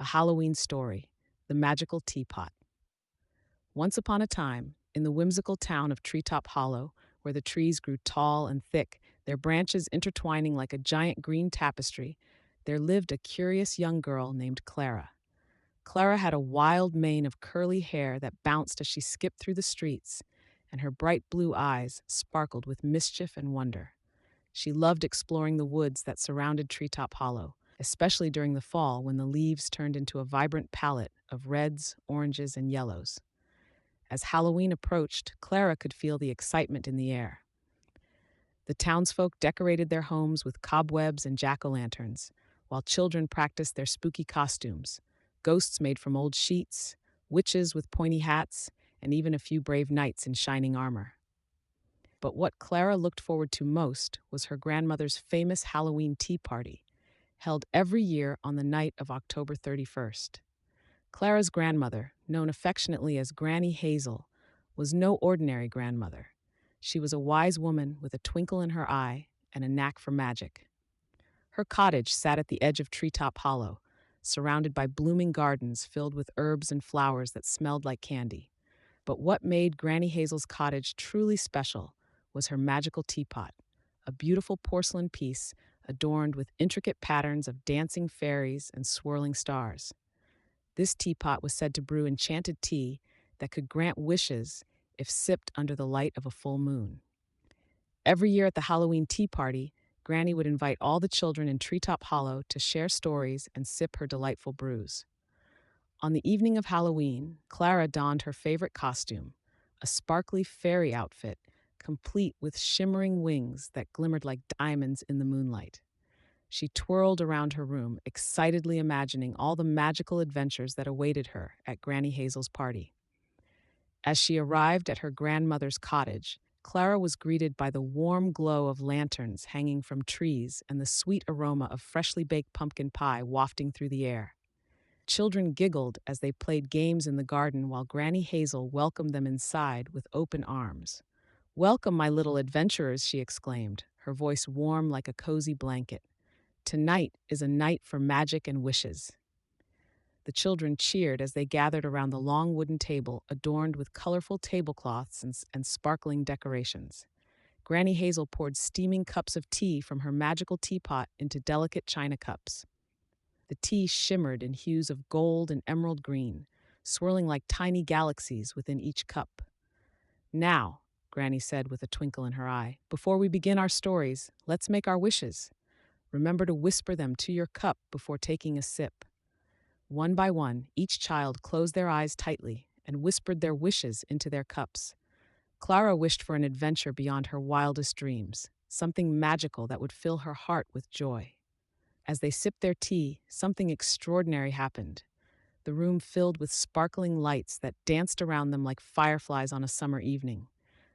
A Halloween Story, The Magical Teapot. Once upon a time, in the whimsical town of Treetop Hollow, where the trees grew tall and thick, their branches intertwining like a giant green tapestry, there lived a curious young girl named Clara. Clara had a wild mane of curly hair that bounced as she skipped through the streets, and her bright blue eyes sparkled with mischief and wonder. She loved exploring the woods that surrounded Treetop Hollow, especially during the fall when the leaves turned into a vibrant palette of reds, oranges, and yellows. As Halloween approached, Clara could feel the excitement in the air. The townsfolk decorated their homes with cobwebs and jack-o'-lanterns, while children practiced their spooky costumes: ghosts made from old sheets, witches with pointy hats, and even a few brave knights in shining armor. But what Clara looked forward to most was her grandmother's famous Halloween tea party, held every year on the night of October 31st. Clara's grandmother, known affectionately as Granny Hazel, was no ordinary grandmother. She was a wise woman with a twinkle in her eye and a knack for magic. Her cottage sat at the edge of Treetop Hollow, surrounded by blooming gardens filled with herbs and flowers that smelled like candy. But what made Granny Hazel's cottage truly special was her magical teapot, a beautiful porcelain piece adorned with intricate patterns of dancing fairies and swirling stars. This teapot was said to brew enchanted tea that could grant wishes if sipped under the light of a full moon. Every year at the Halloween tea party, Granny would invite all the children in Treetop Hollow to share stories and sip her delightful brews. On the evening of Halloween, Clara donned her favorite costume, a sparkly fairy outfit, complete with shimmering wings that glimmered like diamonds in the moonlight. She twirled around her room, excitedly imagining all the magical adventures that awaited her at Granny Hazel's party. As she arrived at her grandmother's cottage, Clara was greeted by the warm glow of lanterns hanging from trees and the sweet aroma of freshly baked pumpkin pie wafting through the air. Children giggled as they played games in the garden while Granny Hazel welcomed them inside with open arms. "Welcome, my little adventurers," she exclaimed, her voice warm like a cozy blanket. "Tonight is a night for magic and wishes." The children cheered as they gathered around the long wooden table adorned with colorful tablecloths and sparkling decorations. Granny Hazel poured steaming cups of tea from her magical teapot into delicate china cups. The tea shimmered in hues of gold and emerald green, swirling like tiny galaxies within each cup. "Now," Granny said with a twinkle in her eye, "before we begin our stories, let's make our wishes. Remember to whisper them to your cup before taking a sip." One by one, each child closed their eyes tightly and whispered their wishes into their cups. Clara wished for an adventure beyond her wildest dreams, something magical that would fill her heart with joy. As they sipped their tea, something extraordinary happened. The room filled with sparkling lights that danced around them like fireflies on a summer evening.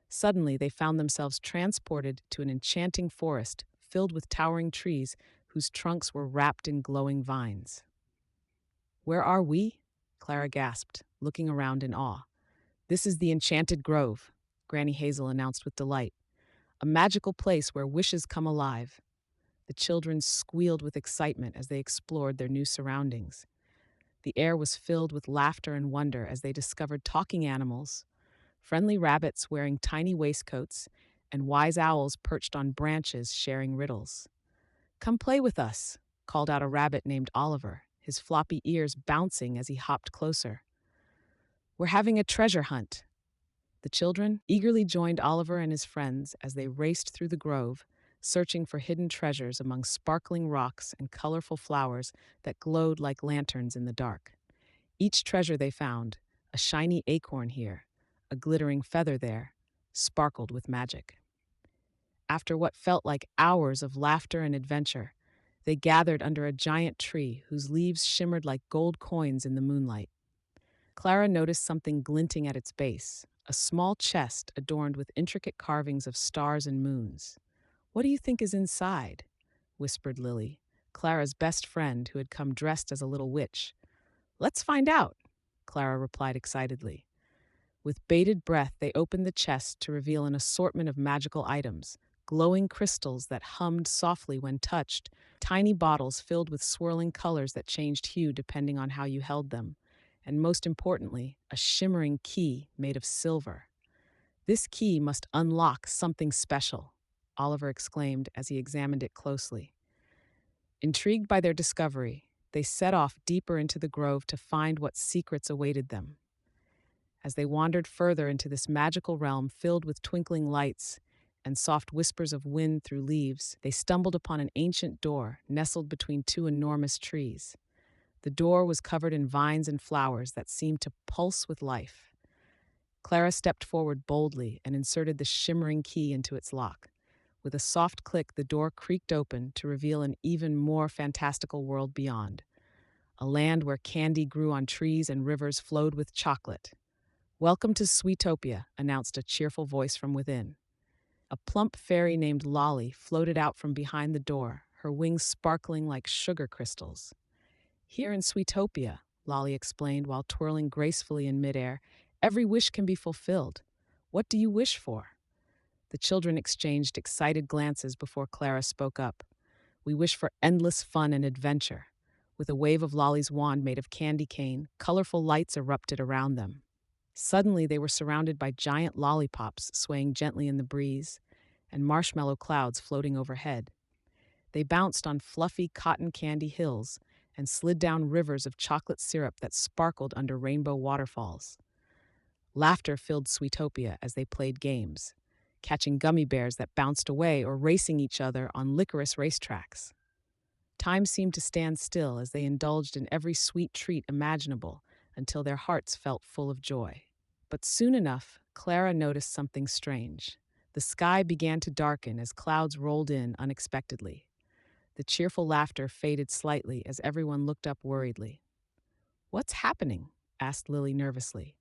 Suddenly, they found themselves transported to an enchanting forest filled with towering trees whose trunks were wrapped in glowing vines. "Where are we?" Clara gasped, looking around in awe. "This is the Enchanted Grove," Granny Hazel announced with delight. "A magical place where wishes come alive." The children squealed with excitement as they explored their new surroundings. The air was filled with laughter and wonder as they discovered talking animals, friendly rabbits wearing tiny waistcoats, and wise owls perched on branches sharing riddles. "Come play with us," called out a rabbit named Oliver, his floppy ears bouncing as he hopped closer. "We're having a treasure hunt." The children eagerly joined Oliver and his friends as they raced through the grove, searching for hidden treasures among sparkling rocks and colorful flowers that glowed like lanterns in the dark. Each treasure they found, a shiny acorn here, a glittering feather there, sparkled with magic. After what felt like hours of laughter and adventure, they gathered under a giant tree whose leaves shimmered like gold coins in the moonlight. Clara noticed something glinting at its base, a small chest adorned with intricate carvings of stars and moons. "What do you think is inside?" whispered Lily, Clara's best friend who had come dressed as a little witch. "Let's find out," Clara replied excitedly. With bated breath, they opened the chest to reveal an assortment of magical items: glowing crystals that hummed softly when touched, tiny bottles filled with swirling colors that changed hue depending on how you held them, and most importantly, a shimmering key made of silver. This key must unlock something special, Oliver exclaimed as he examined it closely. Intrigued by their discovery, they set off deeper into the grove to find what secrets awaited them. As they wandered further into this magical realm filled with twinkling lights and soft whispers of wind through leaves, they stumbled upon an ancient door nestled between two enormous trees. The door was covered in vines and flowers that seemed to pulse with life. Clara stepped forward boldly and inserted the shimmering key into its lock. With a soft click, the door creaked open to reveal an even more fantastical world beyond, a land where candy grew on trees and rivers flowed with chocolate. "Welcome to Sweetopia," announced a cheerful voice from within. A plump fairy named Lolly floated out from behind the door, her wings sparkling like sugar crystals. "Here in Sweetopia," Lolly explained while twirling gracefully in midair, "every wish can be fulfilled. What do you wish for?" The children exchanged excited glances before Clara spoke up. "We wish for endless fun and adventure." With a wave of Lolly's wand made of candy cane, colorful lights erupted around them. Suddenly, they were surrounded by giant lollipops swaying gently in the breeze and marshmallow clouds floating overhead. They bounced on fluffy cotton candy hills and slid down rivers of chocolate syrup that sparkled under rainbow waterfalls. Laughter filled Sweetopia as they played games, catching gummy bears that bounced away or racing each other on licorice racetracks. Time seemed to stand still as they indulged in every sweet treat imaginable until their hearts felt full of joy. But soon enough, Clara noticed something strange. The sky began to darken as clouds rolled in unexpectedly. The cheerful laughter faded slightly as everyone looked up worriedly. "What's happening?" asked Lily nervously.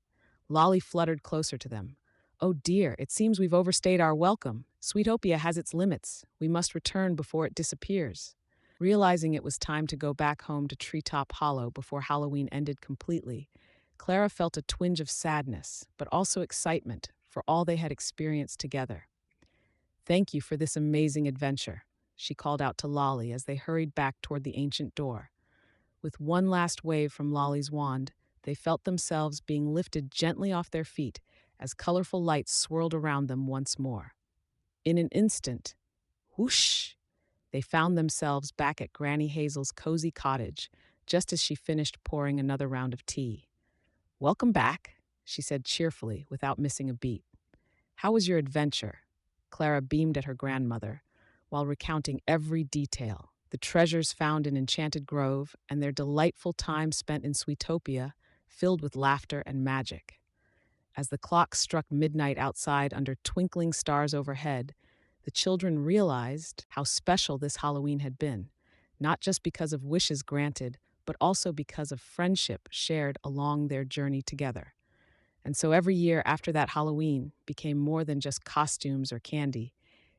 Lolly fluttered closer to them. "Oh dear, it seems we've overstayed our welcome. Sweetopia has its limits. We must return before it disappears." Realizing it was time to go back home to Treetop Hollow before Halloween ended completely, Clara felt a twinge of sadness, but also excitement for all they had experienced together. "Thank you for this amazing adventure," she called out to Lolly as they hurried back toward the ancient door. With one last wave from Lolly's wand, they felt themselves being lifted gently off their feet as colorful lights swirled around them once more. In an instant, whoosh! They found themselves back at Granny Hazel's cozy cottage, just as she finished pouring another round of tea. "Welcome back," she said cheerfully, without missing a beat. "How was your adventure?" Clara beamed at her grandmother, while recounting every detail: the treasures found in Enchanted Grove and their delightful time spent in Sweetopia, filled with laughter and magic. As the clock struck midnight outside under twinkling stars overhead, the children realized how special this Halloween had been, not just because of wishes granted, but also because of friendship shared along their journey together. And so every year after that Halloween became more than just costumes or candy.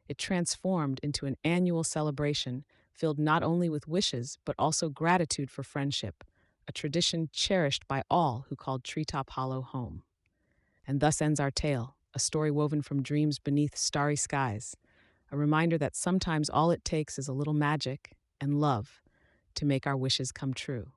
It transformed into an annual celebration filled not only with wishes, but also gratitude for friendship, a tradition cherished by all who called Treetop Hollow home. And thus ends our tale, a story woven from dreams beneath starry skies, a reminder that sometimes all it takes is a little magic and love to make our wishes come true.